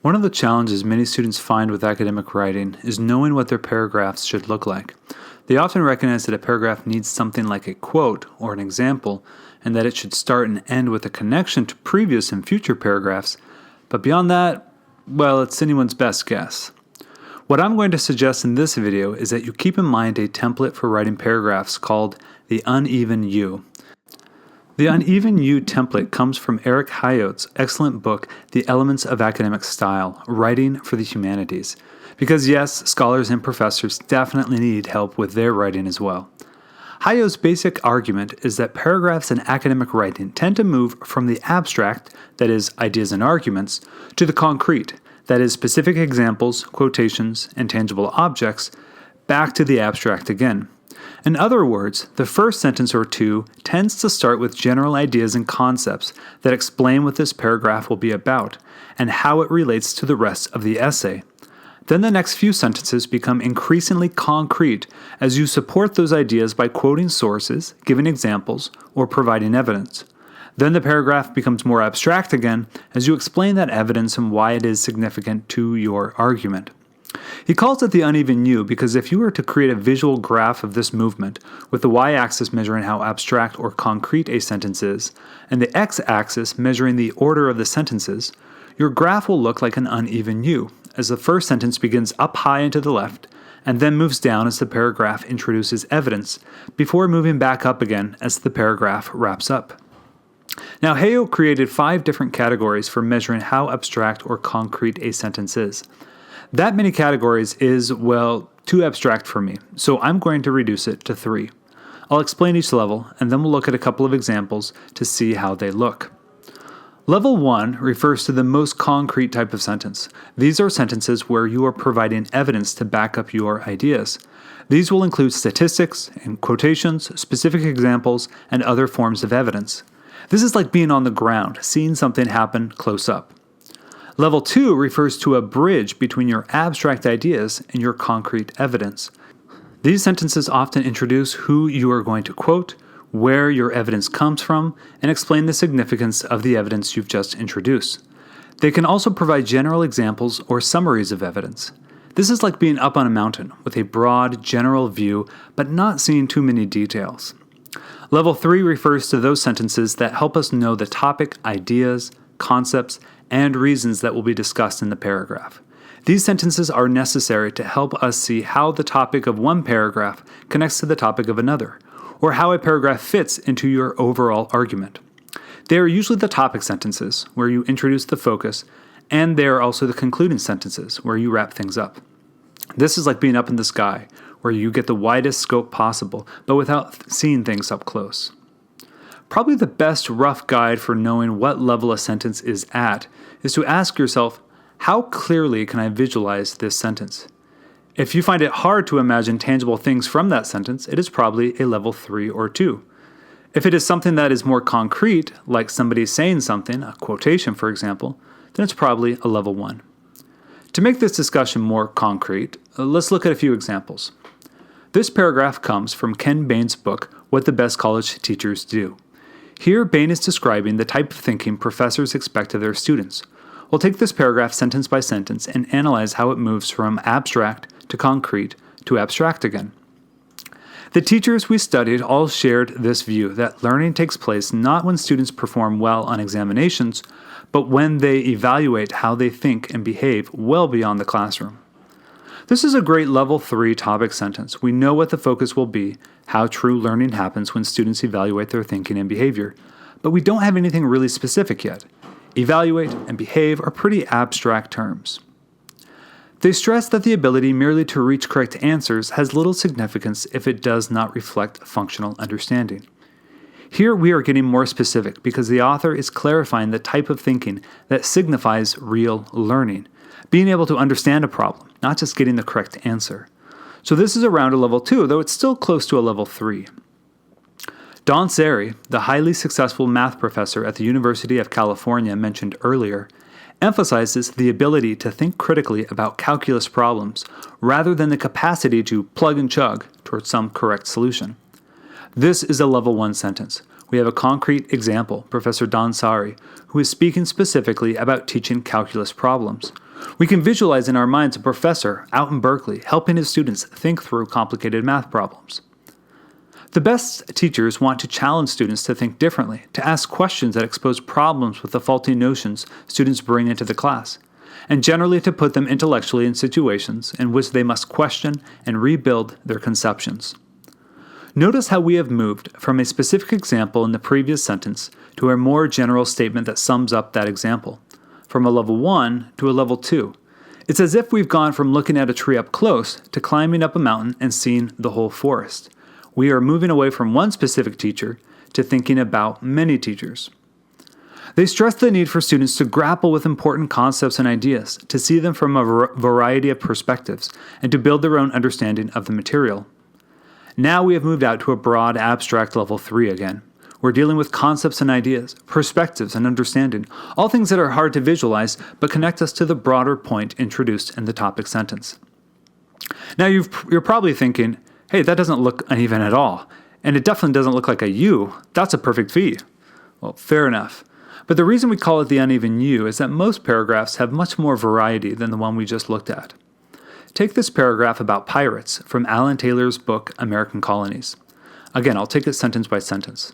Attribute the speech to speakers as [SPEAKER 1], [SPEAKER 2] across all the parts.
[SPEAKER 1] One of the challenges many students find with academic writing is knowing what their paragraphs should look like. They often recognize that a paragraph needs something like a quote or an example, and that it should start and end with a connection to previous and future paragraphs, but beyond that, well, it's anyone's best guess. What I'm going to suggest in this video is that you keep in mind a template for writing paragraphs called the uneven U. The uneven U template comes from Eric Hayot's excellent book, The Elements of Academic Style, Writing for the Humanities. Because yes, scholars and professors definitely need help with their writing as well. Hayot's basic argument is that paragraphs in academic writing tend to move from the abstract, that is, ideas and arguments, to the concrete, that is, specific examples, quotations, and tangible objects, back to the abstract again. In other words, the first sentence or two tends to start with general ideas and concepts that explain what this paragraph will be about and how it relates to the rest of the essay. Then the next few sentences become increasingly concrete as you support those ideas by quoting sources, giving examples, or providing evidence. Then the paragraph becomes more abstract again as you explain that evidence and why it is significant to your argument. He calls it the uneven U because if you were to create a visual graph of this movement, with the y-axis measuring how abstract or concrete a sentence is, and the x-axis measuring the order of the sentences, your graph will look like an uneven U, as the first sentence begins up high and to the left, and then moves down as the paragraph introduces evidence, before moving back up again as the paragraph wraps up. Now, Hayot created 5 different categories for measuring how abstract or concrete a sentence is. That many categories is, well, too abstract for me, so I'm going to reduce it to 3. I'll explain each level, and then we'll look at a couple of examples to see how they look. Level 1 refers to the most concrete type of sentence. These are sentences where you are providing evidence to back up your ideas. These will include statistics and quotations, specific examples, and other forms of evidence. This is like being on the ground, seeing something happen close up. Level 2 refers to a bridge between your abstract ideas and your concrete evidence. These sentences often introduce who you are going to quote, where your evidence comes from, and explain the significance of the evidence you've just introduced. They can also provide general examples or summaries of evidence. This is like being up on a mountain with a broad, general view, but not seeing too many details. Level 3 refers to those sentences that help us know the topic, ideas, concepts, and reasons that will be discussed in the paragraph. These sentences are necessary to help us see how the topic of one paragraph connects to the topic of another, or how a paragraph fits into your overall argument. They are usually the topic sentences, where you introduce the focus, and they are also the concluding sentences, where you wrap things up. This is like being up in the sky, where you get the widest scope possible, but without seeing things up close. Probably the best rough guide for knowing what level a sentence is at is to ask yourself, how clearly can I visualize this sentence? If you find it hard to imagine tangible things from that sentence, it is probably a level 3 or 2. If it is something that is more concrete, like somebody saying something, a quotation for example, then it's probably a level 1. To make this discussion more concrete, let's look at a few examples. This paragraph comes from Ken Bain's book, What the Best College Teachers Do. Here, Bain is describing the type of thinking professors expect of their students. We'll take this paragraph sentence by sentence and analyze how it moves from abstract to concrete to abstract again. The teachers we studied all shared this view that learning takes place not when students perform well on examinations, but when they evaluate how they think and behave well beyond the classroom. This is a great level 3 topic sentence. We know what the focus will be, how true learning happens when students evaluate their thinking and behavior, but we don't have anything really specific yet. Evaluate and behave are pretty abstract terms. They stress that the ability merely to reach correct answers has little significance if it does not reflect functional understanding. Here we are getting more specific because the author is clarifying the type of thinking that signifies real learning, being able to understand a problem, not just getting the correct answer. So this is around a level 2, though it's still close to a level 3. Don Seri, the highly successful math professor at the University of California mentioned earlier, emphasizes the ability to think critically about calculus problems rather than the capacity to plug and chug towards some correct solution. This is a level 1 sentence. We have a concrete example, Professor Don Seri, who is speaking specifically about teaching calculus problems, We can visualize in our minds a professor out in Berkeley helping his students think through complicated math problems. The best teachers want to challenge students to think differently, to ask questions that expose problems with the faulty notions students bring into the class, and generally to put them intellectually in situations in which they must question and rebuild their conceptions. Notice how we have moved from a specific example in the previous sentence to a more general statement that sums up that example, from a level 1 to a level 2. It's as if we've gone from looking at a tree up close to climbing up a mountain and seeing the whole forest. We are moving away from one specific teacher to thinking about many teachers. They stress the need for students to grapple with important concepts and ideas, to see them from a variety of perspectives, and to build their own understanding of the material. Now we have moved out to a broad, abstract level 3 again. We're dealing with concepts and ideas, perspectives and understanding, all things that are hard to visualize but connect us to the broader point introduced in the topic sentence. Now you're probably thinking, hey, that doesn't look uneven at all, and it definitely doesn't look like a U. That's a perfect V. Well, fair enough. But the reason we call it the uneven U is that most paragraphs have much more variety than the one we just looked at. Take this paragraph about pirates from Alan Taylor's book, American Colonies. Again, I'll take it sentence by sentence.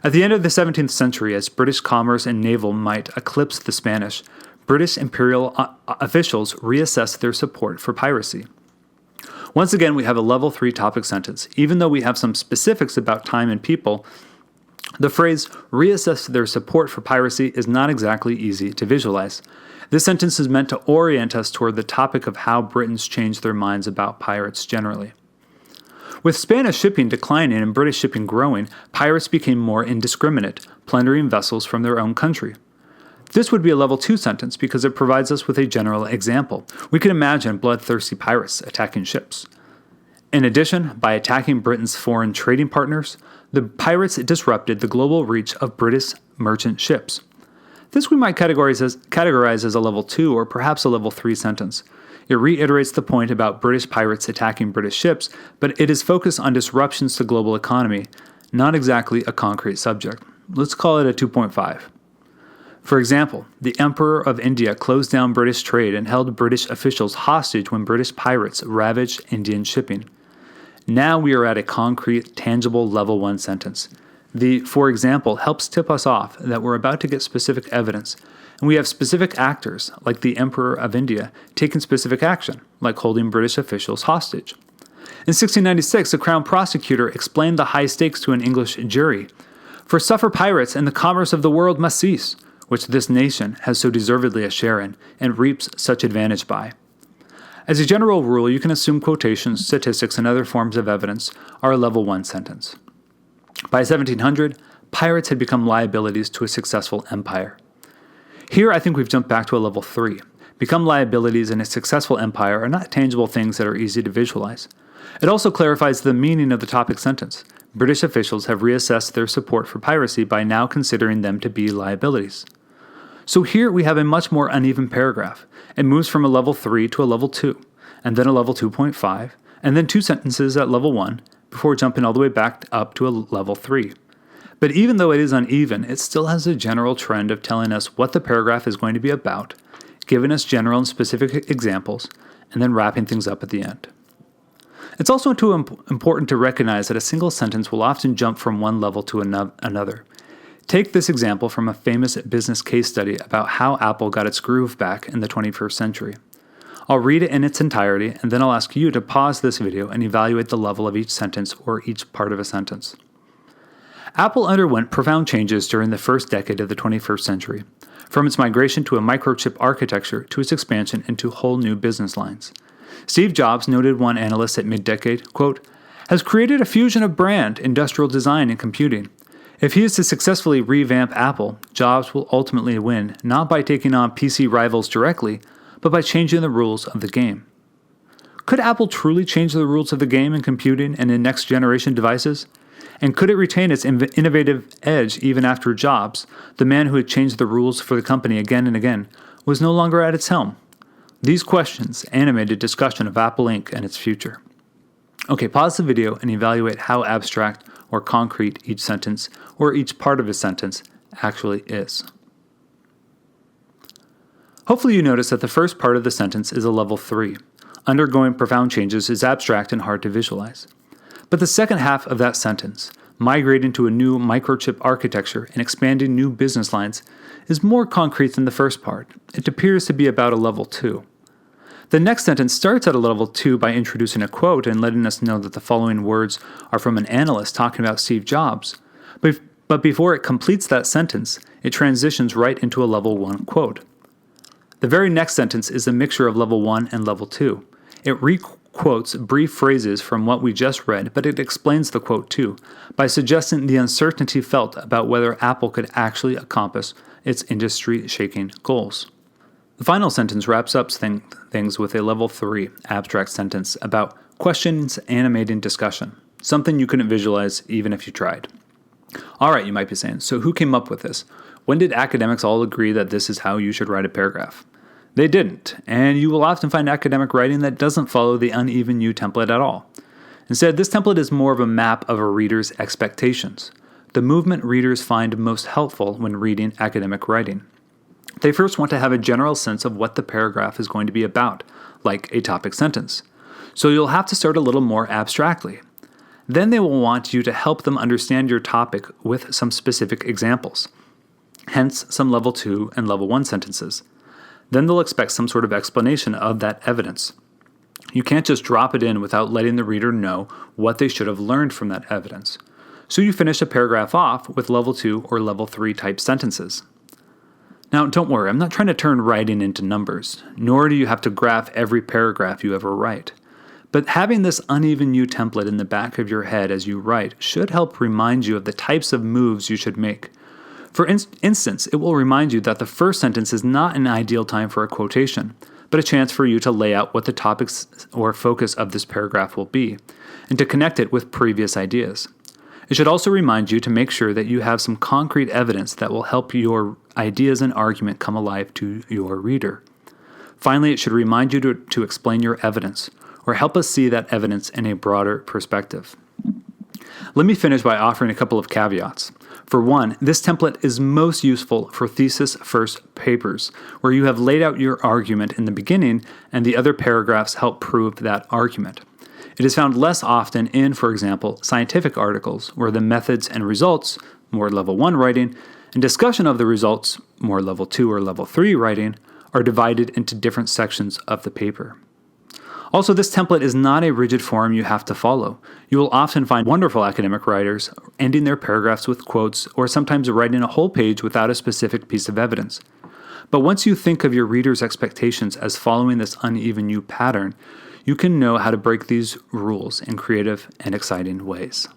[SPEAKER 1] At the end of the 17th century, as British commerce and naval might eclipse the Spanish, British imperial officials reassessed their support for piracy. Once again, we have a level 3 topic sentence. Even though we have some specifics about time and people, the phrase reassess their support for piracy is not exactly easy to visualize. This sentence is meant to orient us toward the topic of how Britons changed their minds about pirates generally. With Spanish shipping declining and British shipping growing, pirates became more indiscriminate, plundering vessels from their own country. This would be a level 2 sentence because it provides us with a general example. We can imagine bloodthirsty pirates attacking ships. In addition, by attacking Britain's foreign trading partners, the pirates disrupted the global reach of British merchant ships. This we might categorize as a level 2 or perhaps a level 3 sentence. It reiterates the point about British pirates attacking British ships, but it is focused on disruptions to global economy, not exactly a concrete subject. Let's call it a 2.5. For example, the Emperor of India closed down British trade and held British officials hostage when British pirates ravaged Indian shipping. Now we are at a concrete, tangible level 1 sentence. The "for example" helps tip us off that we're about to get specific evidence, and we have specific actors, like the Emperor of India, taking specific action, like holding British officials hostage. In 1696, the Crown Prosecutor explained the high stakes to an English jury. "For suffer pirates, and the commerce of the world must cease, which this nation has so deservedly a share in, and reaps such advantage by." As a general rule, you can assume quotations, statistics, and other forms of evidence are a level 1 sentence. By 1700, pirates had become liabilities to a successful empire. Here, I think we've jumped back to a level 3. Become liabilities in a successful empire are not tangible things that are easy to visualize. It also clarifies the meaning of the topic sentence. British officials have reassessed their support for piracy by now considering them to be liabilities. So here we have a much more uneven paragraph. It moves from a level 3 to a level 2, and then a level 2.5, and then 2 sentences at level 1, before jumping all the way back up to a level 3. But even though it is uneven, it still has a general trend of telling us what the paragraph is going to be about, giving us general and specific examples, and then wrapping things up at the end. It's also important to recognize that a single sentence will often jump from one level to another. Take this example from a famous business case study about how Apple got its groove back in the 21st century. I'll read it in its entirety, and then I'll ask you to pause this video and evaluate the level of each sentence or each part of a sentence. Apple underwent profound changes during the first decade of the 21st century, from its migration to a microchip architecture to its expansion into whole new business lines. Steve Jobs, noted one analyst at mid-decade, quote, has created a fusion of brand, industrial design, and computing. If he is to successfully revamp Apple, Jobs will ultimately win, not by taking on PC rivals directly, but by changing the rules of the game. Could Apple truly change the rules of the game in computing and in next-generation devices? And could it retain its innovative edge even after Jobs, the man who had changed the rules for the company again and again, was no longer at its helm? These questions animated discussion of Apple Inc. and its future. Okay, pause the video and evaluate how abstract or concrete each sentence or each part of a sentence actually is. Hopefully you notice that the first part of the sentence is a level 3. Undergoing profound changes is abstract and hard to visualize. But the second half of that sentence, migrating to a new microchip architecture and expanding new business lines, is more concrete than the first part. It appears to be about a level 2. The next sentence starts at a level 2 by introducing a quote and letting us know that the following words are from an analyst talking about Steve Jobs. But before it completes that sentence, it transitions right into a level 1 quote. The very next sentence is a mixture of level 1 and level 2. It re-quotes brief phrases from what we just read, but it explains the quote too, by suggesting the uncertainty felt about whether Apple could actually accomplish its industry-shaking goals. The final sentence wraps up things with a level 3 abstract sentence about questions animating discussion, something you couldn't visualize even if you tried. Alright, you might be saying, so who came up with this? When did academics all agree that this is how you should write a paragraph? They didn't, and you will often find academic writing that doesn't follow the uneven U template at all. Instead, this template is more of a map of a reader's expectations, the movement readers find most helpful when reading academic writing. They first want to have a general sense of what the paragraph is going to be about, like a topic sentence. So you'll have to start a little more abstractly. Then they will want you to help them understand your topic with some specific examples, hence some level 2 and level 1 sentences. Then they'll expect some sort of explanation of that evidence. You can't just drop it in without letting the reader know what they should have learned from that evidence. So you finish a paragraph off with level 2 or level 3 type sentences. Now, don't worry, I'm not trying to turn writing into numbers, nor do you have to graph every paragraph you ever write. But having this uneven U template in the back of your head as you write should help remind you of the types of moves you should make. For instance, it will remind you that the first sentence is not an ideal time for a quotation, but a chance for you to lay out what the topics or focus of this paragraph will be, and to connect it with previous ideas. It should also remind you to make sure that you have some concrete evidence that will help your ideas and argument come alive to your reader. Finally, it should remind you to explain your evidence, or help us see that evidence in a broader perspective. Let me finish by offering a couple of caveats. For one, this template is most useful for thesis first papers, where you have laid out your argument in the beginning and the other paragraphs help prove that argument. It is found less often in, for example, scientific articles, where the methods and results, more level 1 writing, and discussion of the results, more level 2 or level 3 writing, are divided into different sections of the paper. Also, this template is not a rigid form you have to follow. You will often find wonderful academic writers ending their paragraphs with quotes or sometimes writing a whole page without a specific piece of evidence. But once you think of your reader's expectations as following this uneven U pattern, you can know how to break these rules in creative and exciting ways.